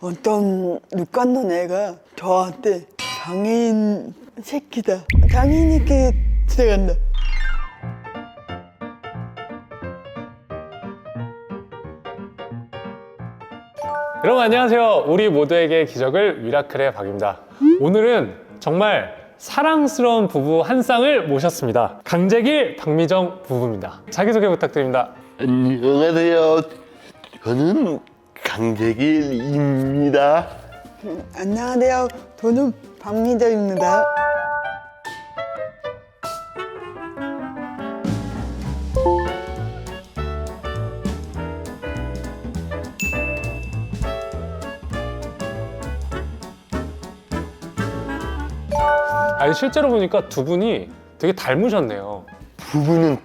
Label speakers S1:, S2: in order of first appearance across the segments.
S1: 어떤 육관던 애가 저한테 장애인 새끼다. 장애인에게 들어간다.
S2: 여러분 안녕하세요. 우리 모두에게 기적을 미라클의 박입니다. 오늘은 정말 사랑스러운 부부 한 쌍을 모셨습니다. 강재길, 박미정 부부입니다. 자기소개 부탁드립니다.
S3: 안녕하세요. 저는 강재길입니다.
S1: 안녕하세요. 저는 박미정입니다.
S2: 아니 실제로 보니까 두 분이 되게 닮으셨네요.
S3: 부부는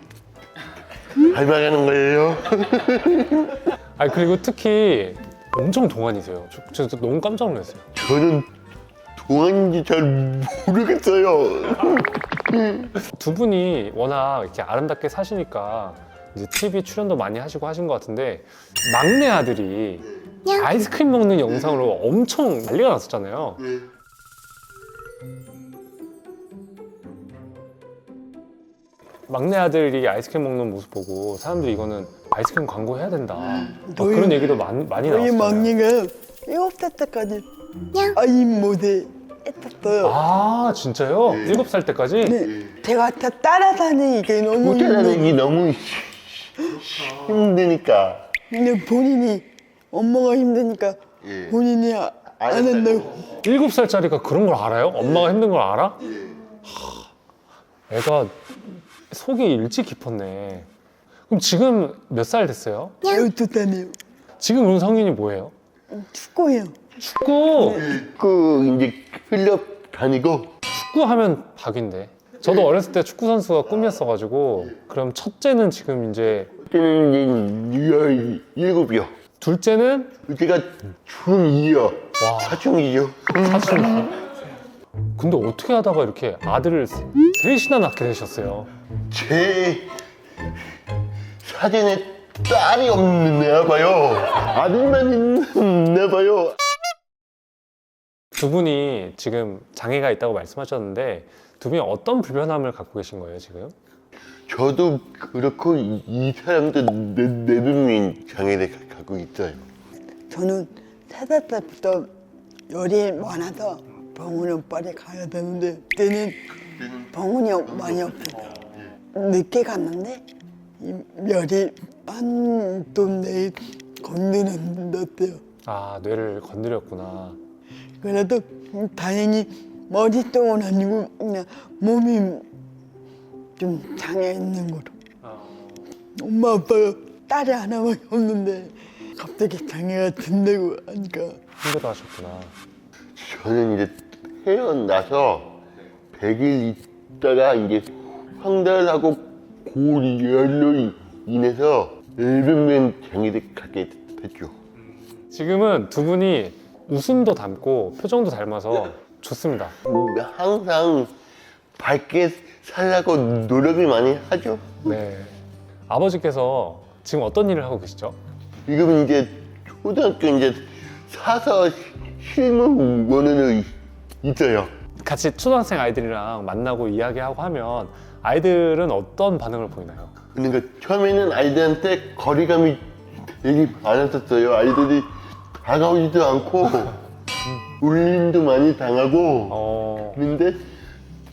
S3: 닮아가는 거예요.
S2: 아니 그리고 특히 엄청 동안이세요. 저 너무 깜짝 놀랐어요.
S3: 저는 동안인지 잘 모르겠어요.
S2: 두 분이 워낙 이렇게 아름답게 사시니까 이제 TV 출연도 많이 하시고 하신 것 같은데 막내 아들이 아이스크림 먹는 영상으로 엄청 난리가 났었잖아요. 막내 아들이 아이스크림 먹는 모습 보고 사람들이 이거는 아이스크림 광고 해야 된다. 막 그런 얘기도 많이
S1: 저희
S2: 나왔어요.
S1: 막내가 7살 때까지 아임 모델 했었어요.
S2: 아 진짜요? 7살 때까지?
S1: 네. 제가 다 따라다니기 너무
S3: 못하다니 너무 힘드니까.
S1: 근데 본인이 엄마가 힘드니까 본인이 안 한다고.
S2: 7살짜리가 그런 걸 알아요? 엄마가 힘든 걸 알아? 애가 속이 일찍 깊었네. 그럼 지금 몇 살 됐어요?
S1: 12살이요.
S2: 지금 그럼 성인이 뭐예요?
S1: 축구해요.
S2: 축구!
S3: 그 이제 클럽 다니고
S2: 축구하면 박인데. 저도 어렸을 때 축구 선수가 꿈이었어가지고 그럼 첫째는 지금 이제
S3: 그때는 이제 17이요.
S2: 둘째는
S3: 제가 중2요.
S2: 와.
S3: 사춘기죠.
S2: 사춘기. 근데 어떻게 하다가 이렇게 아들을 셋이나 낳게 되셨어요?
S3: 제 사진에 딸이 없나 봐요. 아들만 있나 봐요.
S2: 두 분이 지금 장애가 있다고 말씀하셨는데 두 분이 어떤 불편함을 갖고 계신 거예요 지금?
S3: 저도 그렇고 이 사람도 내분민 장애를 갖고 있어요.
S1: 저는 3살 때부터 열이 많아서 병원에 빨리 가야 되는데 그때는 병원이 많이 없어요. 늦게 갔는데 이 열이 한돈 내에 건드렸대요.
S2: 아 뇌를 건드렸구나.
S1: 그래도 다행히 머릿속은 아니고 그냥 몸이 좀 장애 있는 거로. 엄마 아빠가 딸이 하나밖에 없는데 갑자기 장애가 든다고 하니까
S2: 힘들어 하셨구나.
S3: 저는 이제 태어나서 100일 있다가 이제 황달하고 고열로 인해서 내분민 장애를 갖게 됐죠.
S2: 지금은 두 분이 웃음도 닮고 표정도 닮아서 좋습니다.
S3: 항상 밝게 살라고 노력을 많이 하죠.
S2: 네. 아버지께서 지금 어떤 일을 하고 계시죠?
S3: 지금은 이제 초등학교 이제 사서 실무원으로 있어요.
S2: 같이 초등학생 아이들이랑 만나고 이야기하고 하면 아이들은 어떤 반응을 보이나요?
S3: 그러니까 처음에는 아이들한테 거리감이 되게 많았었어요. 아이들이 다가오지도 않고 울림도 많이 당하고 그런데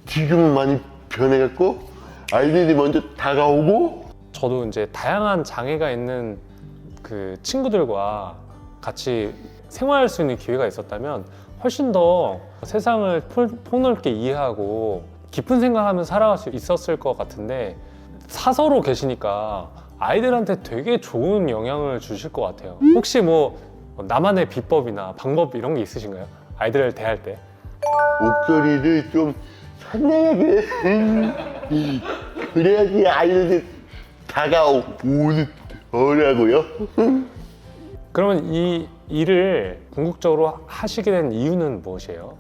S3: 지금은 많이 변해갖고 아이들이 먼저 다가오고.
S2: 저도 이제 다양한 장애가 있는 그 친구들과 같이 생활할 수 있는 기회가 있었다면 훨씬 더 세상을 폭넓게 이해하고 깊은 생각하면서 살아갈 수 있었을 것 같은데 사서로 계시니까 아이들한테 되게 좋은 영향을 주실 것 같아요. 혹시 뭐 나만의 비법이나 방법 이런 게 있으신가요? 아이들을 대할 때?
S3: 목소리를 좀 상냥하게 그래야지 아이들이 다가오더라고요.
S2: 그러면 이 일을 궁극적으로 하시게 된 이유는 무엇이에요?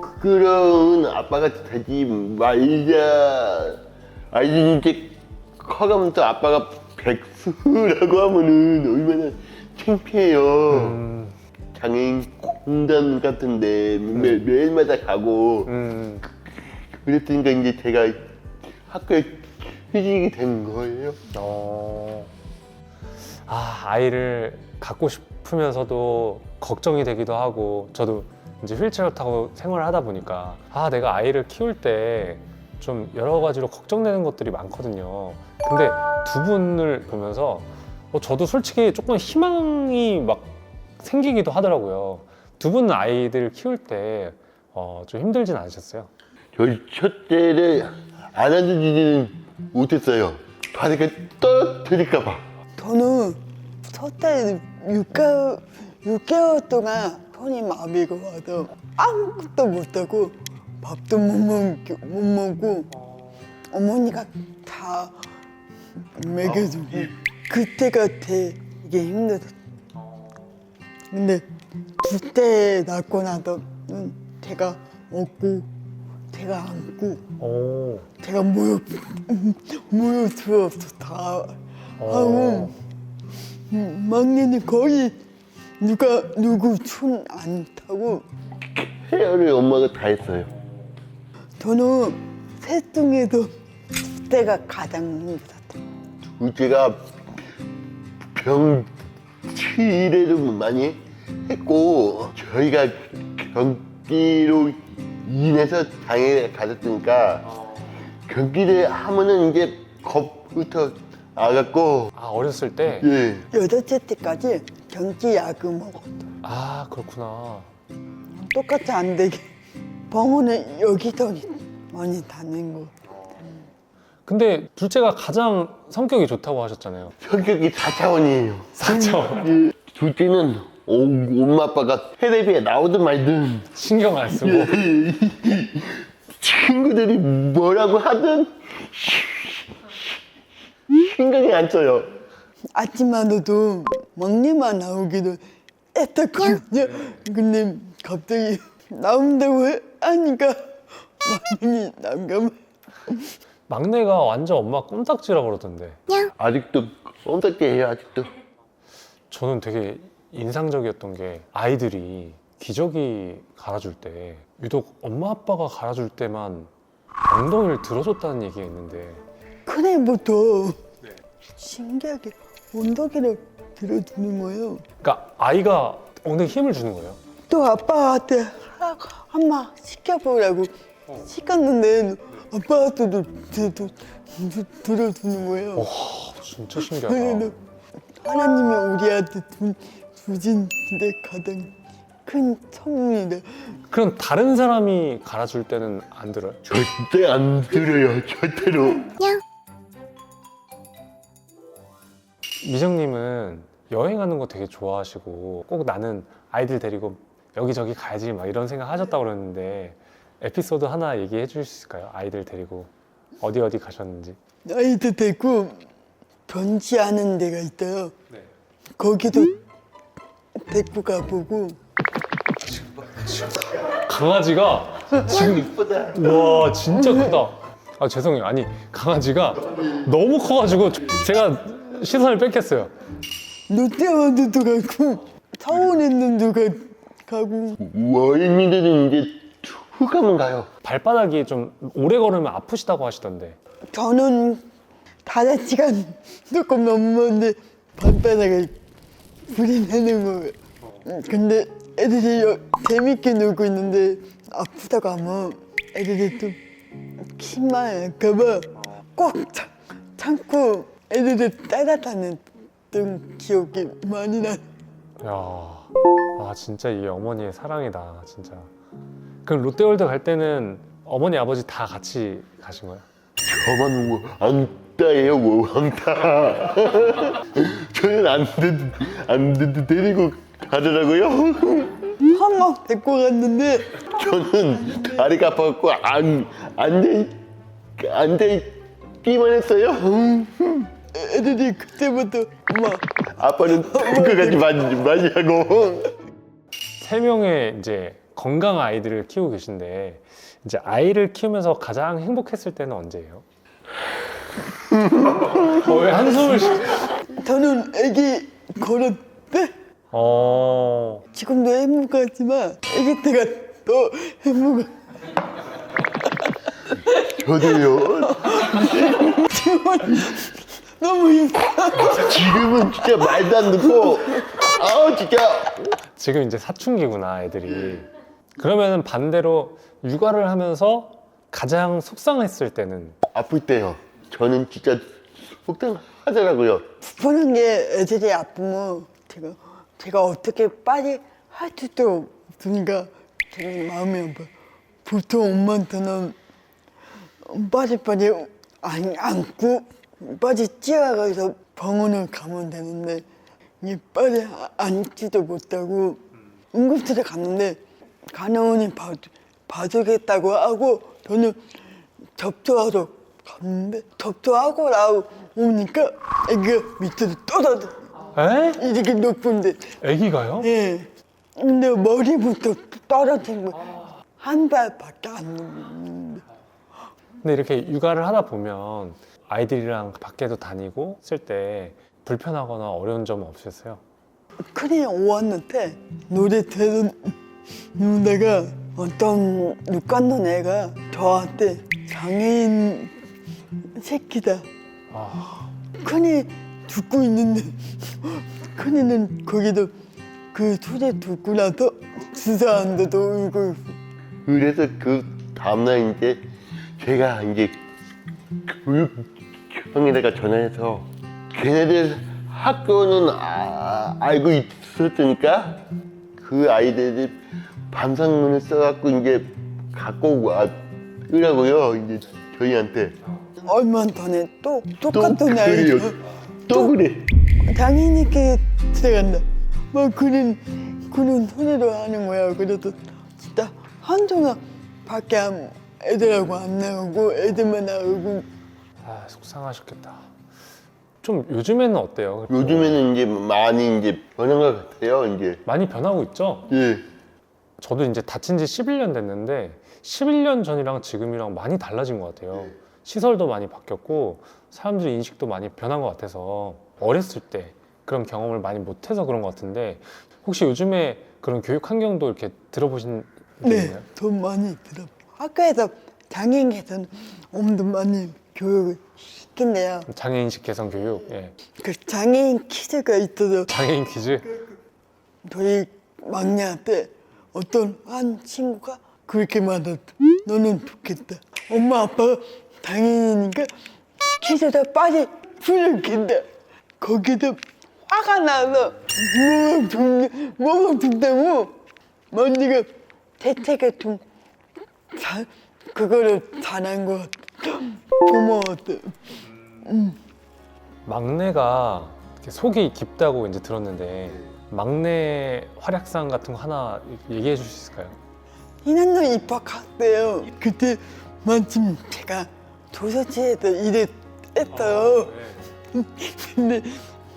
S3: 부끄러운 아빠가 되지 말자. 아이들이 이제 커가면서 아빠가 백수라고 하면은 얼마나 창피해요. 장애인 공단 같은데 매일마다 가고 그랬으니까 이제 제가 학교에 취직이 된 거예요.
S2: 아이를 갖고 싶으면서도 걱정이 되기도 하고, 저도 이제 휠체어 타고 생활을 하다 보니까 내가 아이를 키울 때 좀 여러 가지로 걱정되는 것들이 많거든요. 근데 두 분을 보면서 저도 솔직히 조금 희망이 막 생기기도 하더라고요. 두 분은 아이들 키울 때 좀 힘들진 않으셨어요?
S3: 저희 첫째를 안아주지는 못했어요. 바닥에 떨어뜨릴까 봐.
S1: 저는 첫째 6개월 동안 손이 마비가 와서 아무것도 못하고 밥도 못 먹고 어머니가 다 먹여주고 그때가 되게 힘들었어. 근데 둘째 낳고 나서는 제가 먹고 제가 안고 제가 모유 들어서 다 하고 막내는 거의 누구 손 안 타고
S3: 헤어를 엄마가 다 했어요.
S1: 저는 셋 중에도 둘째가 가장 힘들었어요.
S3: 둘째가 병치레를 많이 했고 저희가 경기로 인해서 장애가 가졌으니까 경기를 하면은 이제 겁부터 나갔고
S2: 어렸을 때?
S3: 예.
S1: 8살 때까지 경기 약을 먹었어.
S2: 그렇구나.
S1: 똑같이 안 되게 병원에 여기저기 많이 다닌 거.
S2: 근데 둘째가 가장 성격이 좋다고 하셨잖아요.
S3: 성격이 4차원이에요.
S2: 4차원.
S3: 예. 둘째는 엄마 아빠가 텔레비에 나오든 말든
S2: 신경 안 쓰고.
S3: 친구들이 뭐라고 하든 신경이 안 써요.
S1: 아침마다도 막내만 나오기도 했었거든요. 근데 갑자기 나온다고 하니까 마음이 난감해.
S2: 막내가 완전 엄마 꼼딱지라 그러던데.
S3: 아직도 꼼짝이에요. 아직도.
S2: 저는 되게 인상적이었던 게 아이들이 기저귀 갈아줄 때 유독 엄마 아빠가 갈아줄 때만 엉덩이를 들어줬다는 얘기가 있는데,
S1: 그날부터 신기하게 엉덩이를 들어주는 거예요.
S2: 그러니까 아이가 엉덩이 힘을 주는 거예요.
S1: 또 아빠한테 한마 시켜보라고 시켰는데 아빠한테도 들어주는 거예요.
S2: 진짜 신기하다.
S1: 그래서 하나님이 우리한테 주신 데 가장 큰 선물이다.
S2: 그럼 다른 사람이 갈아줄 때는 안 들어요?
S3: 절대 안 들어요. 절대로.
S2: 미정님은 여행하는 거 되게 좋아하시고 꼭 나는 아이들 데리고 여기저기 가야지 막 이런 생각 하셨다고 그러는데, 에피소드 하나 얘기해 주실 수 있을까요? 아이들 데리고 어디 가셨는지.
S1: 아이들 데리고 변치하는 데가 있어요. 거기도 데리고 가보고.
S2: 강아지가 지금
S3: 이쁘다.
S2: 와 진짜 크다. 죄송해요. 아니 강아지가 너무 커가지고 제가 시선을 뺏겼어요.
S1: 롯데월드도 가고 서울에는 가고.
S3: 월미들은 이제 휴가만 가요.
S2: 발바닥이 좀 오래 걸으면 아프시다고 하시던데.
S1: 저는 5시간 조금 넘었는데 발바닥에 불이 나는 거예요. 근데 애들이 재밌게 놀고 있는데 아프다고 하면 애들이 좀 심할까봐 꼭 참고 애들을 따라다녔던 기억이 많이 나요.
S2: 야, 진짜 이게 어머니의 사랑이다, 진짜. 그럼 롯데월드 갈 때는 어머니 아버지 다 같이 가신 거예요?
S3: 저만 왕따예요. 왕따. 저는 안 데리고 가더라고요.
S1: 한 번 데리고 갔는데
S3: 저는 다리가 아파갖고 앉아있기만 했어요.
S1: 애들이 그때부터 엄마
S3: 아빠는 그거까지 많이 하고.
S2: 3명의 이제 건강한 아이들을 키우고 계신데, 이제 아이를 키우면서 가장 행복했을 때는 언제예요? 왜 한숨을
S1: 저는 애기 걸을 때 지금도 행복하지만 아기 때가 더 행복해.
S3: 저도요.
S1: 너무 힘들어.
S3: 지금은 진짜 말도 안 듣고 진짜
S2: 지금 이제 사춘기구나 애들이. 그러면은 반대로 육아를 하면서 가장 속상했을 때는?
S3: 아플 때요. 저는 진짜 속상하더라고요.
S1: 보는 게 애들이 아프면 제가 어떻게 빨리 할 수도 없으니까 되게 마음이 아파요. 보통 엄마한테는 빨리빨리 안고 빨리 뛰어가서 병원을 가면 되는데 이게 빨리 앉지도 못하고 응급실에 갔는데 간호원이 봐주겠다고 하고 저는 접수하러 갔는데 접수하고 나오니까 애기가 밑으로 떨어져.
S2: 에?
S1: 이렇게 높은데.
S2: 애기가요?
S1: 예. 근데 머리부터 떨어진 거 한 발밖에 안 넘는데.
S2: 근데 이렇게 육아를 하다 보면 아이들이랑 밖에도 다니고 쓸 때 불편하거나 어려운 점은 없으셨어요?
S1: 큰이 5학년 때 노래 들으다가 어떤 육관던 애가 저한테 장애인 새끼다. 큰이 듣고 있는데 큰이는 거기도 그 소리 듣고 나서 주사한데도 울고 있어.
S3: 그래서 그 다음날 이제 제가 이제 교육청에다가 전화해서 걔네들 학교는 알고 있었으니까 그 아이들이 반상문을 써갖고 이제 갖고 와으라고요. 이제 저희한테.
S1: 얼마 전에 또 똑같은
S3: 그래요.
S1: 아이가
S3: 또 그래.
S1: 장애인에게 들어간다. 뭐 그런 소리로 하는 거야. 그래서 진짜 한동안 밖에 애들하고 안 나오고 애들만 나오고.
S2: 속상하셨겠다. 좀 요즘에는 어때요?
S3: 요즘에는 이제 많이 이제 변한 것 같아요. 이제
S2: 많이 변하고 있죠?
S3: 예.
S2: 저도 이제 다친 지 11년 됐는데 11년 전이랑 지금이랑 많이 달라진 것 같아요. 시설도 많이 바뀌었고 사람들 인식도 많이 변한 것 같아서 어렸을 때 그런 경험을 많이 못해서 그런 것 같은데 혹시 요즘에 그런 교육 환경도 이렇게 들어보신 게
S1: 네,
S2: 있나요?
S1: 더 많이 들어. 학교에서 장애인 개선 엄청 많이 교육을 시킨대요.
S2: 장애인식 개선 교육. 예.
S1: 그 장애인 퀴즈가 있어서
S2: 장애인 퀴즈.
S1: 저희 막내한테 어떤 한 친구가 그렇게 말했어. 너는 좋겠다. 엄마 아빠가 장애인이니까 퀴즈다 빨리 풀어준다. 거기도 화가 나서 뭐가 준다고 언니가 대책을 좀 그거를 잘한 것 같아. 고마웠어.
S2: 막내가 이렇게 속이 깊다고 이제 들었는데 막내 활약상 같은 거 하나 얘기해 주실 수 있을까요?
S1: 1학년 입학했대요. 그때 마침 제가 도서지에서 일했어요. 근데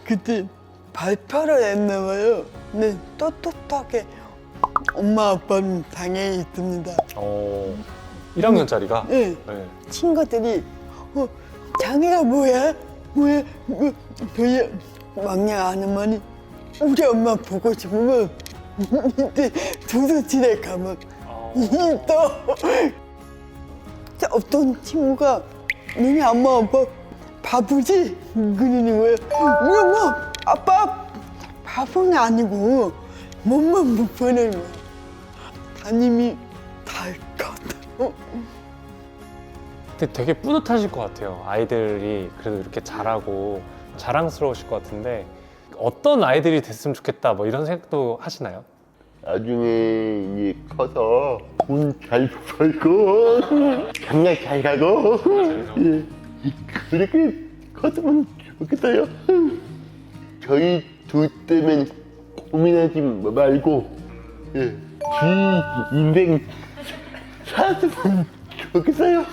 S1: 그때 발표를 했나 봐요. 근데 떳떳하게 엄마 아빠는 장애 있습니다.
S2: 1학년짜리가?
S1: 네.
S2: 네.
S1: 친구들이 장애가 뭐야? 저희 막내 아줌마니 우리 엄마 보고 싶으면 이때 도서실에 가면 있어. 어떤 친구가 너네 엄마 아빠 바보지? 그러는 거야. 우리 엄마 아빠 바보는 아니고 몸만 불편한 거야. 담임이 다 컸다고.
S2: 근데 되게 뿌듯하실 것 같아요. 아이들이 그래도 이렇게 잘하고 자랑스러우실 것 같은데 어떤 아이들이 됐으면 좋겠다 뭐 이런 생각도 하시나요?
S3: 나중에 이제 커서 돈 잘 벌고 장가 잘 가고 예. 그렇게 컸으면 좋겠어요. 저희 둘 때문에 고민하지 말고 예. 지 인생 살았으면 좋겠어요.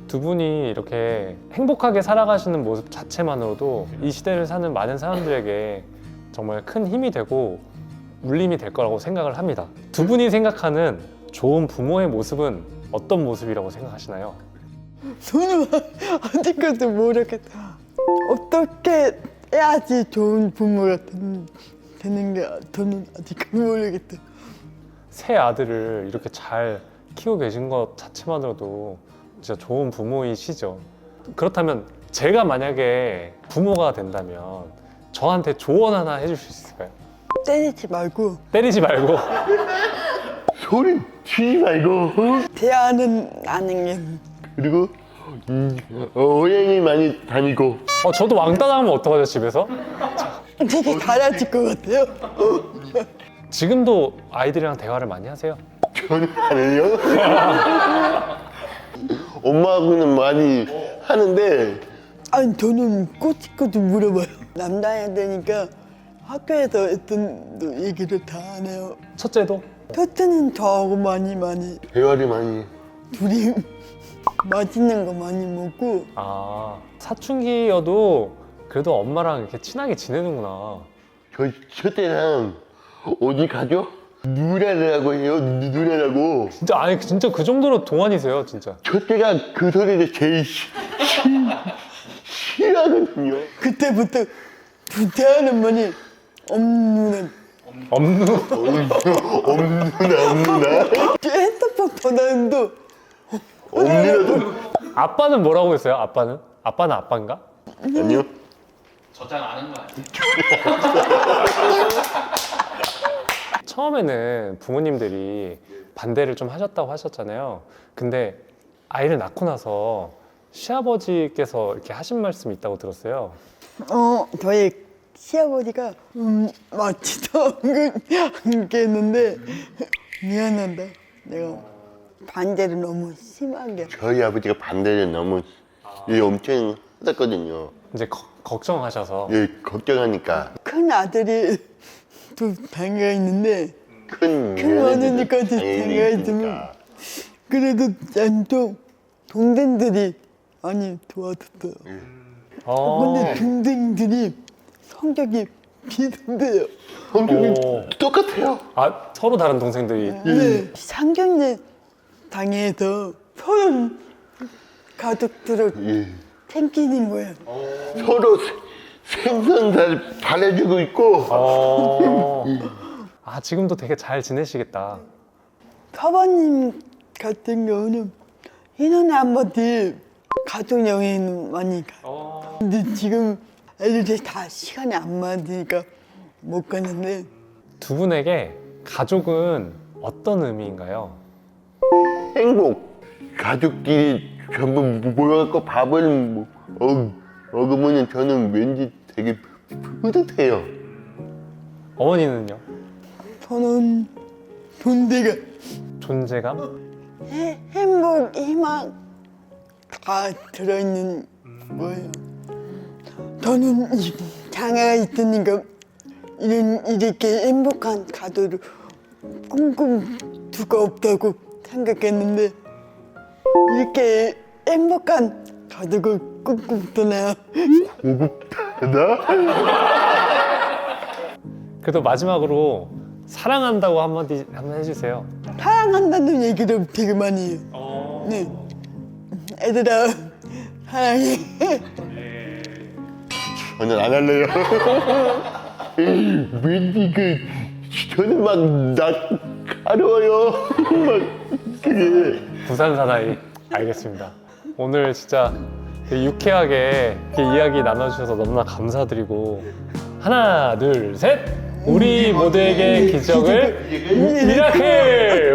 S2: 두 분이 이렇게 행복하게 살아가시는 모습 자체만으로도 이 시대를 사는 많은 사람들에게 정말 큰 힘이 되고 울림이 될 거라고 생각을 합니다. 두 분이 생각하는 좋은 부모의 모습은 어떤 모습이라고 생각하시나요?
S1: 저는 아직까지 모르겠다. 어떻게 해야지 좋은 부모가 되는 게 저는 아직 모르겠다.
S2: 새 아들을 이렇게 잘 키우고 계신 것 자체만으로도 진짜 좋은 부모이시죠. 그렇다면 제가 만약에 부모가 된다면 저한테 조언 하나 해주실 수 있을까요?
S1: 때리지 말고
S2: 때리지 말고.
S3: 소리 치지 말고
S1: 대화는 하는 게
S3: 그리고 여행이 많이 다니고
S2: 저도 왕따 당하면 어떡하죠, 집에서?
S1: 되게 잘하실 것 같아요.
S2: 지금도 아이들이랑 대화를 많이 하세요?
S3: 저는 안 해요. 엄마하고는 많이 하는데
S1: 아니 저는 꼬치꼬치 물어봐요. 남자애야 되니까 학교에서 했던 얘기를 다 안 해요.
S2: 첫째도?
S1: 첫째는 저하고 많이
S3: 대화를 많이
S1: 둘이 맛있는 거 많이 먹고
S2: 아, 사춘기여도 그래도 엄마랑 이렇게 친하게 지내는구나.
S3: 저 첫째랑 어디 가죠? 누나라고 해요. 누나라고.
S2: 진짜, 아니, 진짜 그 정도로 동안이세요, 진짜.
S3: 첫째가 그 소리를 제일 싫어하거든요.
S1: 그때부터 대하는 말이 엄누는
S2: 없는.
S3: 없누나.
S1: 핸드폰 전화도
S3: 없누나도
S2: 아빠는 뭐라고 했어요, 아빠는? 아빠는 아빠인가?
S3: 아니요.
S4: 저장 아는 거 아니에요?
S2: 처음에는 부모님들이 반대를 좀 하셨다고 하셨잖아요. 근데 아이를 낳고 나서 시아버지께서 이렇게 하신 말씀이 있다고 들었어요.
S1: 저희 시아버지가 맞지도 않겠는데 미안하다. 내가 반대를 너무 심하게
S3: 저희 아버지가 반대를 너무 엄청 하셨거든요.
S2: 이제 걱정하셔서.
S3: 예, 걱정하니까
S1: 큰 아들이 또 당가 있는데
S3: 큰
S1: 며느리까지
S3: 당연히
S1: 당가 있으면
S3: 있으니까.
S1: 그래도 양쪽 동생들이 많이 도와줬어요. 근데 동생들이 성격이 비슷해요.
S3: 성격이
S2: 오.
S3: 똑같아요.
S2: 아, 서로 다른 동생들이.
S1: 네, 상견례 당해서 서로 가족들을
S3: 예.
S1: 챙기는 거예요.
S3: 서로 생선 잘해주고 있고
S2: 아, 지금도 되게 잘 지내시겠다.
S1: 사바님 같은 경우는 1년에 한 번씩 가족 여행을 많이 가요. 근데 지금 애들이 다 시간이 안 맞으니까 못 가는데
S2: 두 분에게 가족은 어떤 의미인가요?
S3: 행복. 가족끼리 전부 모여갖고 밥을 먹으면 저는 왠지 되게 뿌듯해요.
S2: 어머니는요?
S1: 저는 존재가
S2: 존재감?
S1: 행복, 희망 다 들어있는 거예요. 저는 장애가 있으니까 이렇게 행복한 가족을 꿈꿀 수가 없다고 생각했는데 이렇게 행복한 가족을 꿈꾸잖아요.
S3: 고급하다?
S2: 그래도 마지막으로 사랑한다고 한마디 한번 해주세요.
S1: 사랑한다는 얘기를 되게 많이 해요. 네. 애들아 사랑해.
S3: 저는 안 할래요. 왠지 저는 막 낯가려워요. 막 그게.
S2: 부산 사나이. 알겠습니다. 오늘 진짜 되게 유쾌하게 이렇게 이야기 나눠주셔서 너무나 감사드리고 하나, 둘, 셋! 우리 모두에게 기적을 미라클!